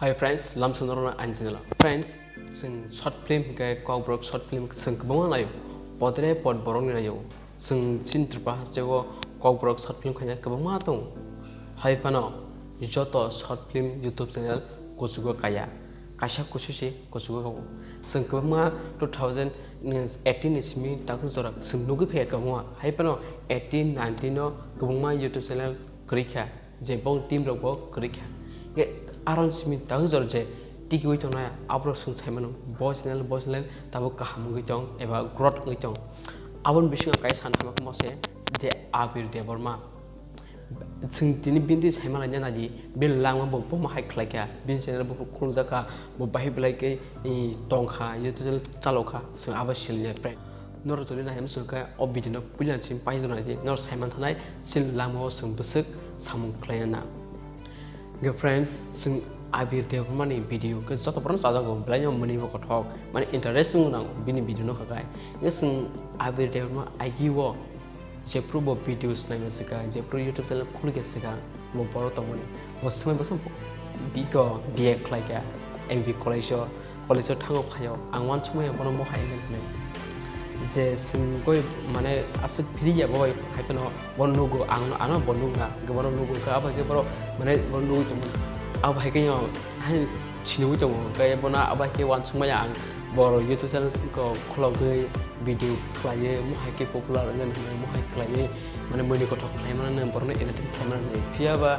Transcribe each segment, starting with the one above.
Hi friends, lam sundarona anjela. Friends, sing short film ke kawbrok short film sing kebang layo. Podre pod borong ni layo. Sing sin terpahas jago kawbrok short film kanya kebang matong. Hi pano, joto short film YouTube channel kosugo kaya. Kasha kosusi kosugo kawo. Sing kebang ma 2018 ismi takut zorak. Sing nugi phe kebang. Hi pano 18 19 no kebang ma YouTube channel kerikha. Jebong team robo kerikha. Ge aron simi tahu zor je tiki woi tong na abro sun sai mano boss channel tabo kaham ngi tong eba growth ngi tong abon bising kai san hamak mose je abir de borma sing tini binti sai mala jana ji bil lang bo bo ma hai khlaka bin channel bo khul jaka bo bahi blai ke tong kha youtube chalo kha sing aba sil ne pre nor joli na hem sung ka obidi no pulian sim pai jona ji nor sai man thanai sil lang mo sung besek samung klayana. Good friends, sing abir de mani video ke joto pron sada go blanya mani ko thok mani interesting na bini video no kakai nge sing abir de ma agi wo je pro videos na ngasika je pro YouTube channel khul ge sika mo boro to mani mo smai bosam bi ko bi like ya mv college thango phayo angwan chumai bono mo hai ne je sing koi mane asuk free ya boy hai pano bonu go ano bonu nga go bonu go ka ba ke bro mane bonu to aba hai ke nyo hai chinu to ga ya bona aba ke wan suma ya boro YouTube channel ko khlo ge video khlaye mo hai ke popular ngan mo hai khlaye mane moni ko thok khlai mane borno entertain khlai mane fia ba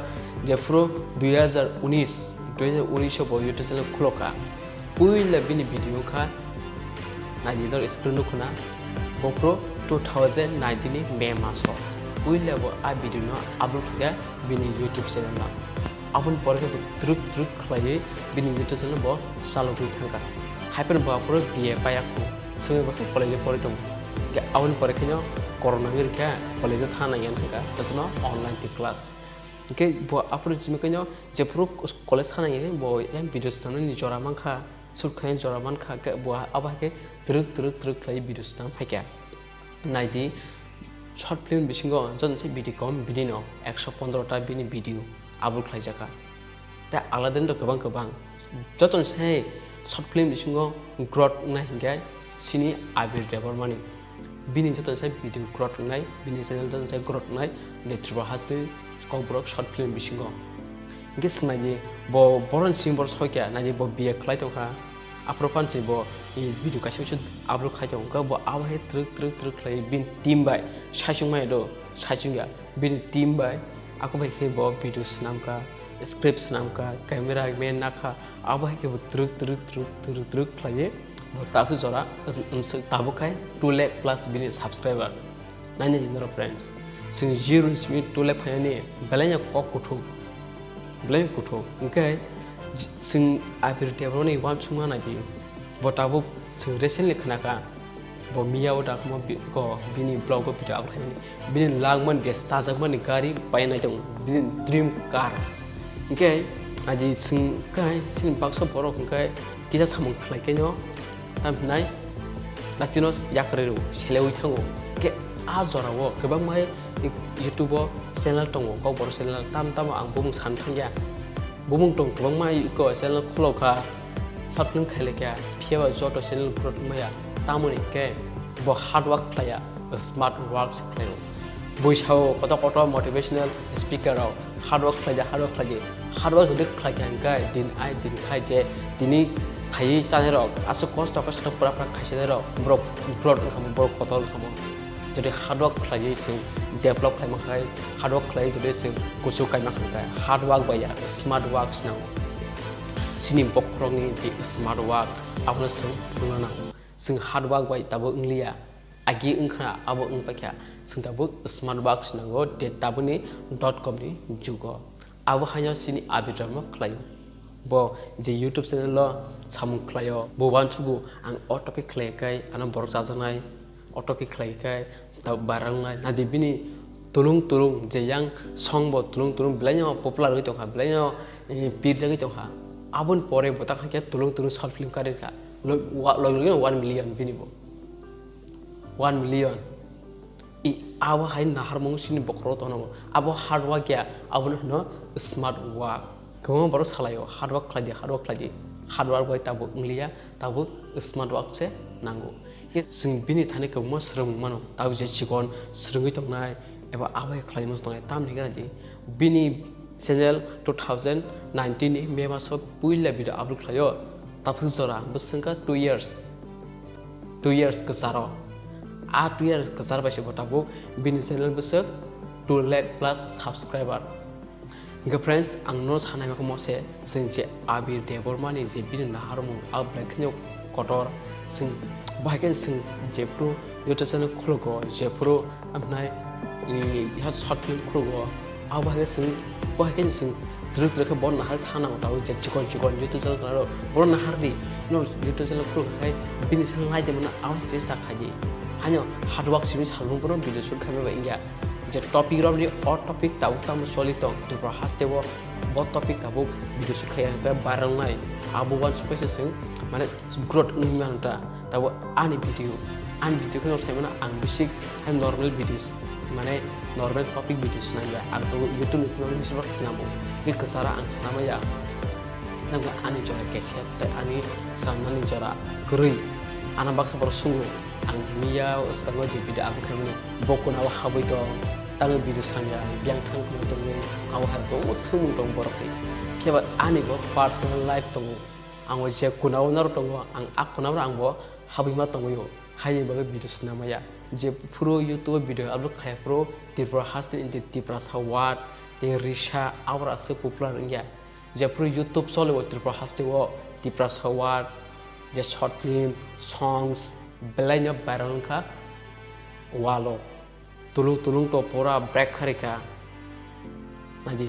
je pro 2019 bo YouTube channel khlo ka puila bini video ka na jidor screen kuna GoPro 2019 ni May maso puila bo a video no upload ga bini YouTube channel na abun pore ko truk khlai bini YouTube channel bo salo gui thanga hyper bo pro biye paya ko sebe bo college pore to ga abun pore kino corona ngir ka college thana yan thanga tasno online class ke bo apro jimi kino je pro college thana yan bo yan video stano ni jora mangkha surkhain joraman kha ke bo aba ke truk khlai video stam phaikia naidi short film bisingo jon se video kom bidino 115 ta bini video upload khlai jaka ta aladen do kabang joton se short film bisingo growth na hinga sini abir debar mani bini joton se video growth nai bini channel joton se growth nai netrba hasil kawbrok short film bisingo nge snaji bo boron simbor sokia naji bo biye khlai to kha apropan che bo is video ka shu upload khai to ka bo awa he truk khlai bin team bai sachung mai do sachung ya bin team bai ako bai ke bo video snam ka script snam ka camera men na kha awa he ke bo truk khlai bo ta khu jora tabo khai 2 lakh plus bin subscriber nanya jinro friends sing zero smi 2 lakh phani balanya ko kuthu blame kuto okay sing abir tebro ni wan chunga na ji botabo sing recently khana ka bo miya wata khmo ko bini blog ko video up khani bini langman de sajak man gari pai na jong bini dream car okay aji sing kai sing bakso boro kai kisa samung khlai ke no tam nai latinos yakrero selewi thango ke a jora wo kebang mai YouTube channel tongo ko bor channel tam ang bumung san thangya bumung tong bang mai ko channel khloka short film khale kya phiaba joto channel prot maya tamoni ke bo hard work khlaya smart works khlayo boisao koto motivational speaker raw hard work jodi khlaya gai din khai je dini khai chane rok asu cost ka satok pra khaise ro brok kham brok kotol kham jadi hard work khlai sing develop khai makai hard work khlai jodi sing kusu kai makai hard work baya smart works now sinim pokrong ni di smart work apna sing purana sing hard work bai tabo inglia agi ingkha abo ingpakya sing tabo smart works nango de tabuni .com ni jugo abo hanya sini abidrama khlai bo je YouTube channel lo samung khlayo bo wan chugu ang topic khlai kai ana borok jajanai otopi khlai kai ta barang nai nadi bini tulung je yang song bo tulung blanya popular gi to kha blanya pir jagi to kha abun pore bota kha ke tulung short film kare ka lo 1 million bini bo 1 million I awa hai na harmong sini bokro to no abo hard work ya abun no smart work गोबां बारो सालायो हार्डवर्क खालामो hard work bye Tabo इंलिया Tabo smart work से नांगौ जों बिनि थानायखौ मा स्रों मानो ताबो जे सिगन स्रोङै दंनाय एबा आबाय खालामनो दंनाय तामनि गादि बिनि चेनेल 2019 नि मे मासाव पुइला भिडिअ आपलोड खालायो ताबो जरा बसंका 2 years kesaro 2 years kesar बायसे बताबो बिनि चेनेल Basak 2 lakh plus subscriber Ga friends ang no sanai mako mose sing je abir debormani je bin naharmu ab blacknyo kotor sing bahagian sing je pro YouTube channel khologo je pro amnai ha short film khologo ab bahagian sing druk ke bon nahar thana tahu je chikon YouTube channel karo bon nahar di no YouTube channel khologo kai bin channel lai de mana awas chesta khaji hanyo hard work simi salbung pro video shoot khabe ba india जे टॉपिक रमरी और topic Tabuk ताम सलितो तुब्रा हास्ते वो बहुत topic Tabuk video shoot खाया का बारंग नाय आबो वन सुपेसे सिं माने ग्रोथ नुमानता ताबो आनि वीडियो को नसायमना आं बेसिक एंड नॉर्मल वीडियोस माने नॉर्मल टॉपिक वीडियोस नाया आं तो YouTube नुतुन बिसबाक सिनामो बे कसारा आं सिनामाया नंगा आनि जरा केसे त आनि सामनानि जरा ग्रै आना बाक्सा बर सुङो आं मिया उसकांगो जे भिडिअ आं खामनो बकनाव हाबैतो तांगो भिडिअ सान्या बियां थांखो दंगे आव हारगो सुमु दं बरखै केबा आनिबो पर्सनल लाइफ दं आं जे कुनाव नर दं आं आखनाव आंबो हाबैमा दंयो हायबा भिडिअ सिनामाया जे पुरो YouTube भिडिअ आपलोड खाया प्रो तिब्रा हासिन इन तिब्रा सावात ते रिशा आवरा से पपुलार इंया जे पुरो YouTube चलो तिब्रा हास्तेवो तिब्रा सावात जे short film songs belanya barang ka walo tulung to pura break harika naji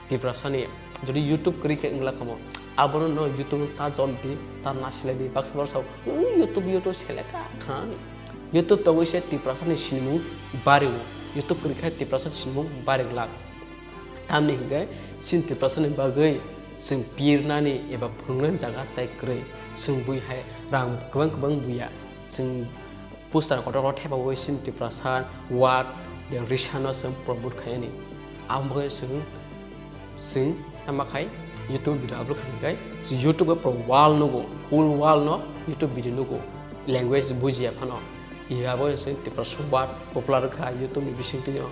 tiprasani jadi YouTube kri ke ingla kamo abono no YouTube ta joldi ta nasile di box bar sau YouTube seleka khani YouTube to wise tiprasani sinimu bariwo YouTube kri ka tiprasani sinimu barigla tamni ge sin tiprasani bagai sing pirnani eba phunglen jaga tai kre sing bui hai rang kabang buya sing poster ko ro theba wo sin tiprasan wat de rishano sem promote khayani amboy sing amakai YouTube video upload khani kai si YouTube pro wall no go whole wall no YouTube video no go language bujia phano iya boy sing tiprasan wat popular kha YouTube ni bising tinyo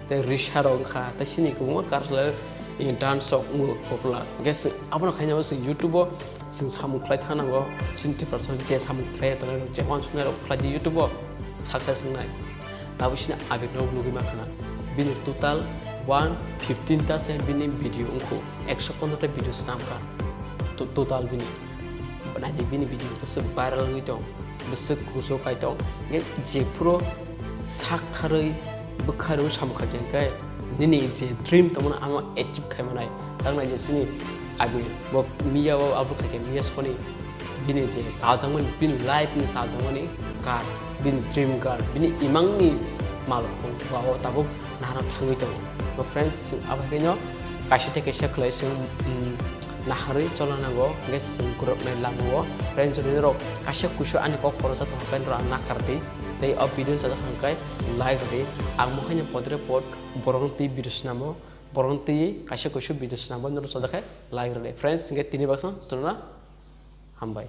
te risharo kha ta sini ko mo karsla in dance song popular guess abona khanya was YouTube sing samu klai thanango 70% je samu klai to je on sunar klai YouTube success nai tabusina abino nugi makana bini total 115 ta se bini video unko 115 ta video snamka total bini bana je bini video bes viral ngi to bes kuso kai to je pro sakharoi bukharu samkha kai nini je dream tamana ama achieve khaimana tangna je sini abi bo miya bo abu khake miya soni bini je sajangman bin life ni sajangmani car bin dream car bini imangni malkhong bawo tabuk nahana thangi to bo friends abakenyo kaisite kaisa khlai sing nahari cholanago guys group nai lamuo friends jodi ro kaisa kusu ani ko porosa to kan ra nakarti tei of video sa khangkai like re ang mo khanya podre pot borong ti video snamo borong ti kaisa kusu video snamo nro sa dakhe like re friends nge tini baksa sunna hambai